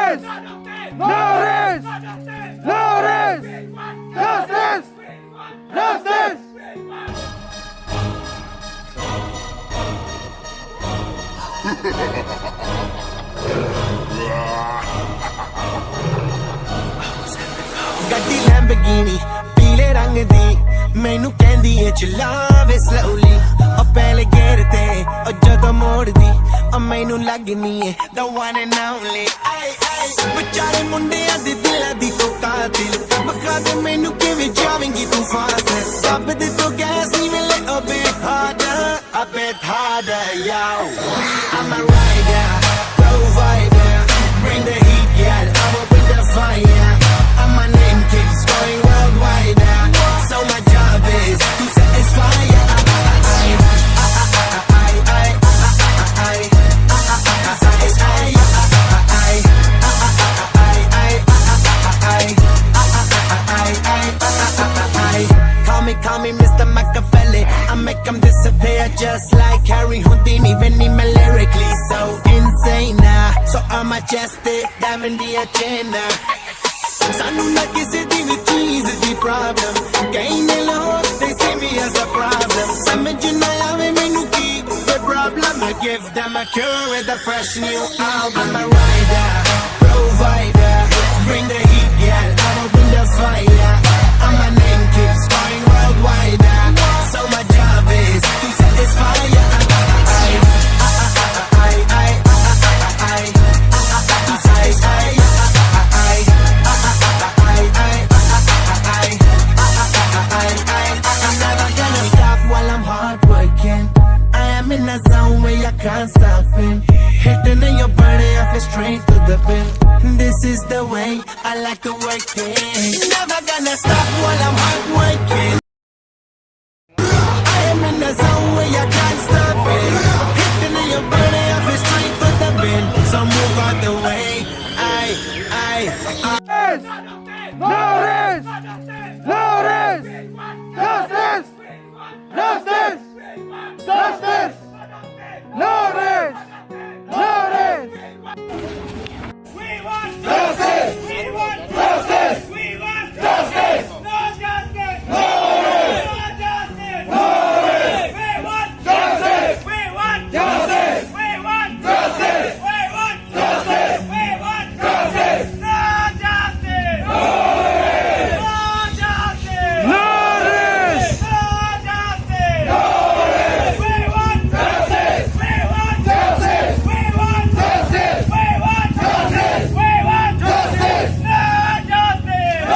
rest! No rest! No rest! Justice! Justice! ਗੱਡੀ Lamborghini ਪੀਲੇ ਰੰਗ ਦੀ ਮੈਨੂੰ ਕਹਿੰਦੀ ਏ ਚਲਾਵੇ ਸਲੋਲੀ ਉਹ ਪਹਿਲੇ ਗੇਰ ਤੇ ਉਹ ਜਦੋਂ ਮੋੜਦੀ ਉਹ ਮੈਨੂੰ ਲੱਗਨੀ ਏ the one and only ਆਏ ਆਏ ਵਿਚਾਰੇ ਮੁੰਡਿਆਂ ਦੇ ਦਿਲਾਂ ਦੀ ਤੂੰ ਕਾਤਿਲ ਬਖਾ ਦੇ ਮੈਨੂੰ ਕਿਵੇਂ ਜਾਵੇਂਗੀ ਤੂੰ ਫਾਸਟ ਸਭ ਦੇ ਤੋਂ ਗੈਸ ਨਹੀਂ ਮਿਲੇ a bit harder yo I'm a rider provider bring the heat girl I'm up in the fire and my name keeps going worldwide so my job is to satisfy Call me Mr. Machiavelli I make them disappear just like Harry Houdini Vinny me lyrically so insane so I'm majestic diamond the agenda Sanu na kisi di vi cheese di problem Kaine log they see me as a problem Samajh na aave mainu ki the problem I give them a cure with a fresh new album I'm a rider provider bring the heat girl I'ma bring the fire and my name keeps going worldwide so my job is to satisfy to satisfy I'm never gonna stop while I'm hard working I am in a zone where I can't stop it hitting in your body I feel straight to the pin this is the way I like to work it never gonna stop while I'm hard working